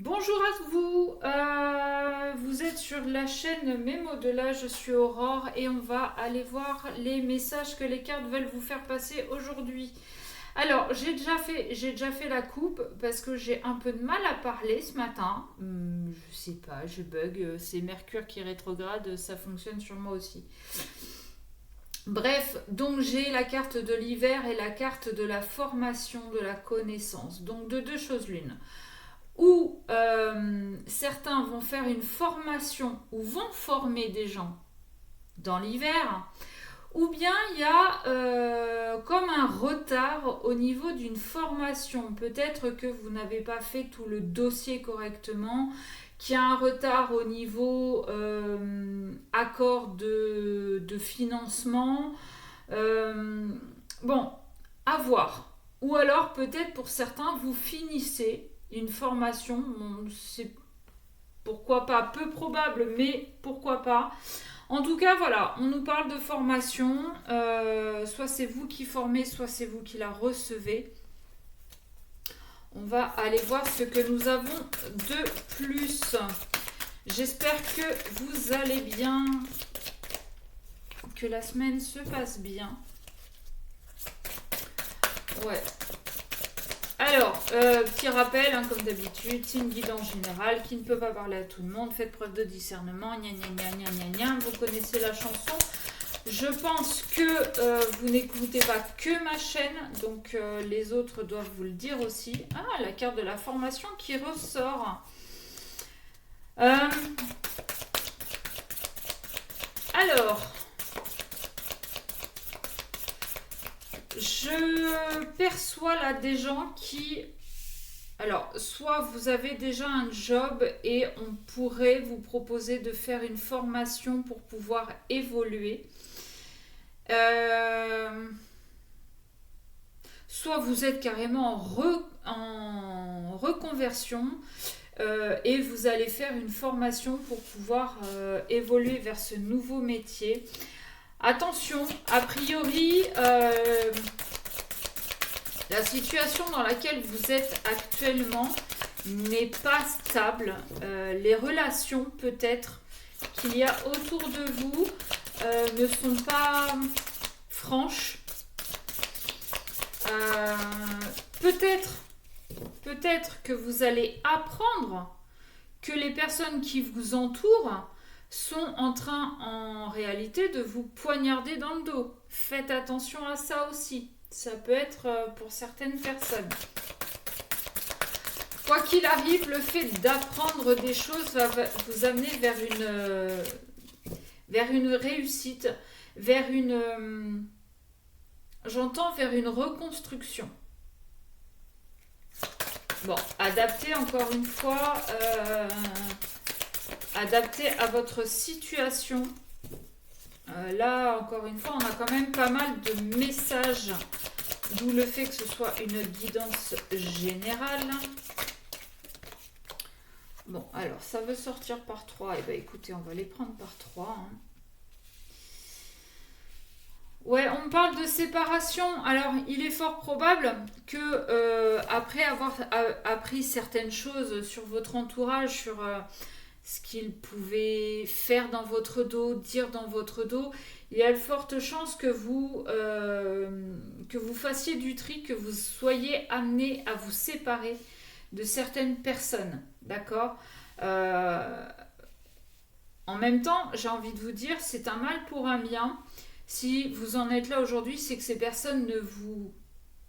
Bonjour à vous, vous êtes sur la chaîne Même au-delà, je suis Aurore et on va aller voir les messages que les cartes veulent vous faire passer aujourd'hui. Alors, j'ai déjà fait la coupe parce que j'ai un peu de mal à parler ce matin. Je sais pas, je bug, c'est Mercure qui rétrograde, ça fonctionne sur moi aussi. Bref, donc j'ai la carte de l'hiver et la carte de la formation, de la connaissance. Donc de deux choses l'une. Ou certains vont faire une formation ou vont former des gens dans l'hiver, ou bien il y a comme un retard au niveau d'une formation. Peut-être que vous n'avez pas fait tout le dossier correctement, qu'il y a un retard au niveau accord de financement. Bon, à voir. Ou alors peut-être pour certains, vous finissez une formation. Bon, c'est pourquoi pas, peu probable, mais pourquoi pas. En tout cas, voilà, on nous parle de formation. Soit c'est vous qui formez, soit c'est vous qui la recevez. On va aller voir ce que nous avons de plus. J'espère que vous allez bien, que la semaine se passe bien. Ouais. Alors, petit rappel, hein, comme d'habitude, c'est une guidance générale qui ne peut pas parler à tout le monde. Faites preuve de discernement. Gna gna gna gna gna gna. Vous connaissez la chanson. Je pense que vous n'écoutez pas que ma chaîne, donc les autres doivent vous le dire aussi. Ah, la carte de la formation qui ressort. Alors, je perçois là des gens qui... Alors, soit vous avez déjà un job et on pourrait vous proposer de faire une formation pour pouvoir évoluer. Soit vous êtes carrément en reconversion et vous allez faire une formation pour pouvoir évoluer vers ce nouveau métier. Attention, a priori, la situation dans laquelle vous êtes actuellement n'est pas stable. Les relations, peut-être, qu'il y a autour de vous ne sont pas franches. Peut-être que vous allez apprendre que les personnes qui vous entourent sont en train, en réalité, de vous poignarder dans le dos. Faites attention à ça aussi. Ça peut être pour certaines personnes. Quoi qu'il arrive, le fait d'apprendre des choses va vous amener vers une réussite, vers une... j'entends vers une reconstruction. Bon, adapté encore une fois, adapté à votre situation. Là, encore une fois, on a quand même pas mal de messages, d'où le fait que ce soit une guidance générale. Bon, alors, ça veut sortir par 3. Eh bien, écoutez, on va les prendre par 3. Hein. Ouais, on parle de séparation. Alors, il est fort probable que, après avoir appris certaines choses sur votre entourage, sur ce qu'il pouvait faire dans votre dos, dire dans votre dos, il y a de fortes chances que vous fassiez du tri, que vous soyez amené à vous séparer de certaines personnes. D'accord. En même temps, j'ai envie de vous dire, c'est un mal pour un bien. Si vous en êtes là aujourd'hui, c'est que ces personnes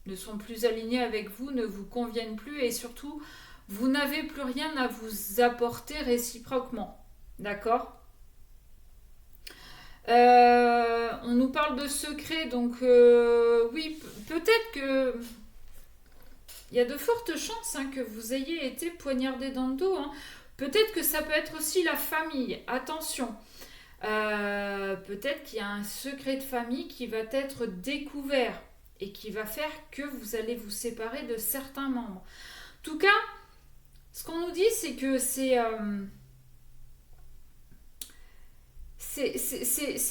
ne sont plus alignées avec vous, ne vous conviennent plus et surtout, vous n'avez plus rien à vous apporter réciproquement. D'accord. On nous parle de secrets, donc oui, peut-être que il y a de fortes chances que vous ayez été poignardé dans le dos. Hein. Peut-être que ça peut être aussi la famille. Attention. Peut-être qu'il y a un secret de famille qui va être découvert et qui va faire que vous allez vous séparer de certains membres. En tout cas, ce qu'on nous dit, c'est que c'est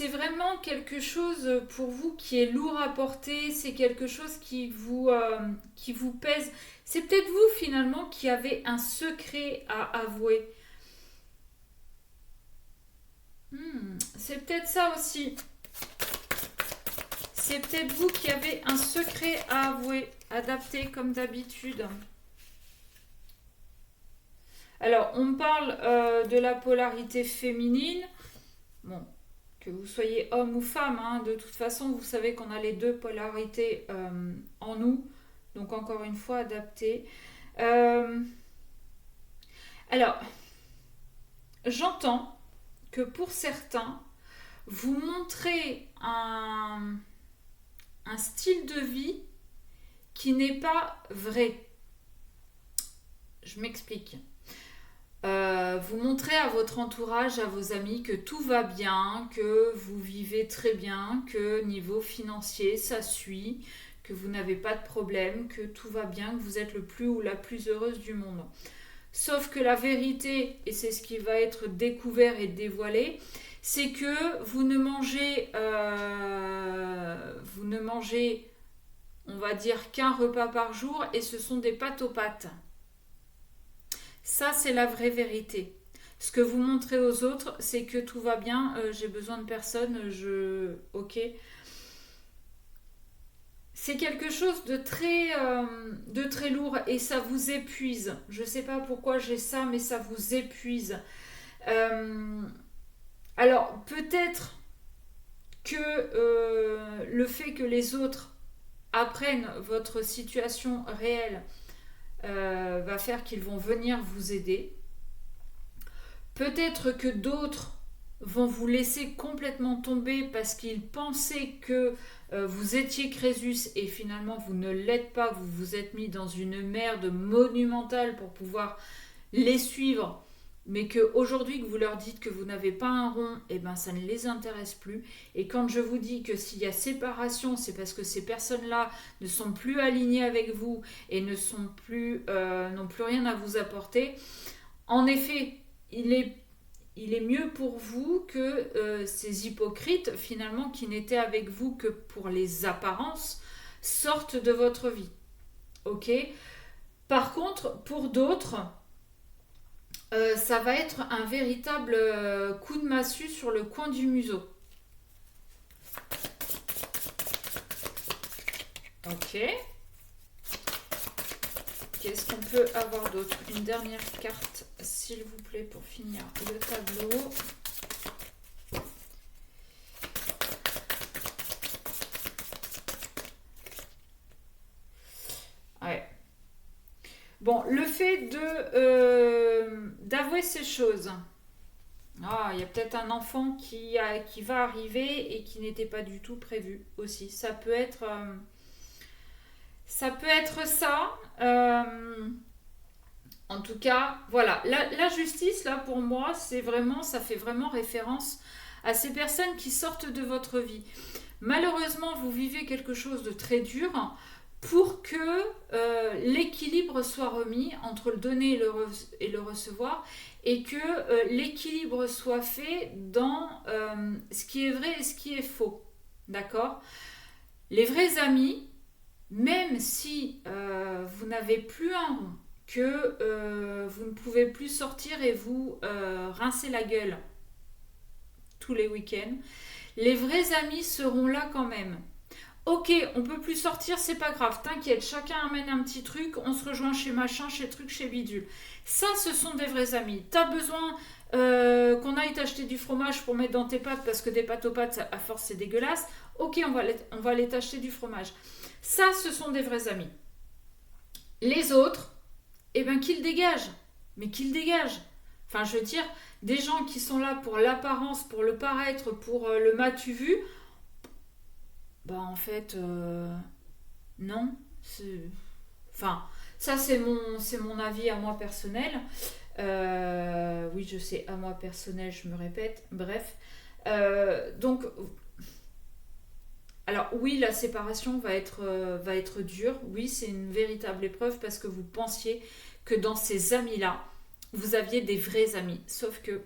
vraiment quelque chose pour vous qui est lourd à porter, c'est quelque chose qui vous pèse. C'est peut-être vous finalement qui avez un secret à avouer. C'est peut-être ça aussi. C'est peut-être vous qui avez un secret à avouer, adapté comme d'habitude. Alors, on me parle de la polarité féminine. Bon, que vous soyez homme ou femme, hein, de toute façon, vous savez qu'on a les deux polarités en nous. Donc, encore une fois, adapté. Alors, j'entends que pour certains, vous montrez un style de vie qui n'est pas vrai. Je m'explique. Vous montrez à votre entourage, à vos amis que tout va bien, que vous vivez très bien, que niveau financier ça suit, que vous n'avez pas de problème, que tout va bien, que vous êtes le plus ou la plus heureuse du monde. Sauf que la vérité, et c'est ce qui va être découvert et dévoilé, c'est que vous ne mangez, on va dire, qu'un repas par jour et ce sont des pâtes aux pâtes. Ça, c'est la vraie vérité. Ce que vous montrez aux autres, c'est que tout va bien, j'ai besoin de personne, ok. C'est quelque chose de très lourd et ça vous épuise. Je ne sais pas pourquoi j'ai ça, mais ça vous épuise. Alors, peut-être que le fait que les autres apprennent votre situation réelle va faire qu'ils vont venir vous aider. Peut-être que d'autres vont vous laisser complètement tomber parce qu'ils pensaient que vous étiez Crésus et finalement vous ne l'êtes pas, vous vous êtes mis dans une merde monumentale pour pouvoir les suivre, mais qu'aujourd'hui que vous leur dites que vous n'avez pas un rond, et ben ça ne les intéresse plus. Et quand je vous dis que s'il y a séparation, c'est parce que ces personnes-là ne sont plus alignées avec vous et n'ont plus rien à vous apporter. En effet, il est mieux pour vous que ces hypocrites, finalement, qui n'étaient avec vous que pour les apparences, sortent de votre vie. Ok ? Par contre, pour d'autres, ça va être un véritable coup de massue sur le coin du museau. Ok. Qu'est-ce qu'on peut avoir d'autre? Une dernière carte, s'il vous plaît, pour finir le tableau. Ouais. Bon, le fait d'avouer ces choses. Ah, il y a peut-être un enfant qui va arriver et qui n'était pas du tout prévu aussi. Ça peut être ça. En tout cas, voilà. La justice, là, pour moi, ça fait vraiment référence à ces personnes qui sortent de votre vie. Malheureusement, vous vivez quelque chose de très dur pour que l'équilibre soit remis entre le donner et le recevoir et que l'équilibre soit fait dans ce qui est vrai et ce qui est faux. D'accord ? Les vrais amis, même si vous n'avez plus un rond, que vous ne pouvez plus sortir et vous rincer la gueule tous les week-ends, les vrais amis seront là quand même. Ok, on peut plus sortir, c'est pas grave, t'inquiète, chacun amène un petit truc, on se rejoint chez machin, chez truc, chez bidule. Ça, ce sont des vrais amis. T'as besoin qu'on aille t'acheter du fromage pour mettre dans tes pâtes parce que des pâtes aux pâtes, à force, c'est dégueulasse. Ok, on va aller t'acheter du fromage. Ça, ce sont des vrais amis. Les autres, eh ben qu'ils dégagent. Mais qu'ils dégagent. Enfin, je veux dire, des gens qui sont là pour l'apparence, pour le paraître, pour le m'as-tu vu, bah en fait, non. Enfin, ça c'est mon avis à moi personnel. Oui, je sais, à moi personnel, je me répète. Bref. Donc, alors oui, la séparation va être dure. Oui, c'est une véritable épreuve parce que vous pensiez que dans ces amis-là, vous aviez des vrais amis. Sauf que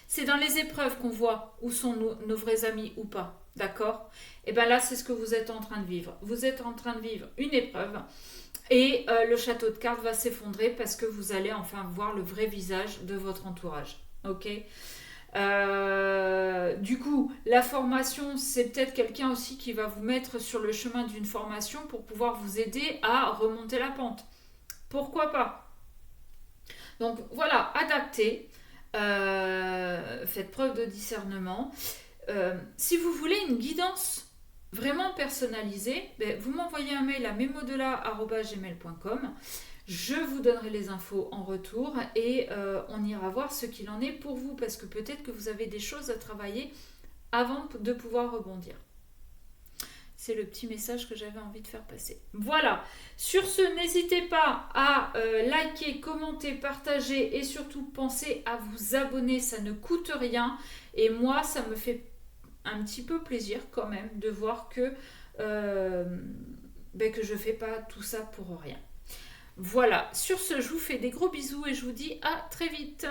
c'est dans les épreuves qu'on voit où sont nos vrais amis ou pas. D'accord ? Et bien là, c'est ce que vous êtes en train de vivre. Vous êtes en train de vivre une épreuve Et le château de cartes va s'effondrer parce que vous allez enfin voir le vrai visage de votre entourage. Ok. Du coup, la formation, c'est peut-être quelqu'un aussi qui va vous mettre sur le chemin d'une formation pour pouvoir vous aider à remonter la pente. Pourquoi pas? Donc voilà, adaptez, faites preuve de discernement. Si vous voulez une guidance vraiment personnalisée, ben, vous m'envoyez un mail à memodela@gmail.com. Je vous donnerai les infos en retour et on ira voir ce qu'il en est pour vous parce que peut-être que vous avez des choses à travailler avant de pouvoir rebondir. C'est le petit message que j'avais envie de faire passer. Voilà. Sur ce, n'hésitez pas à liker, commenter, partager et surtout pensez à vous abonner. Ça ne coûte rien. Et moi, ça me fait un petit peu plaisir quand même de voir que je ne fais pas tout ça pour rien. Voilà. Sur ce, je vous fais des gros bisous et je vous dis à très vite.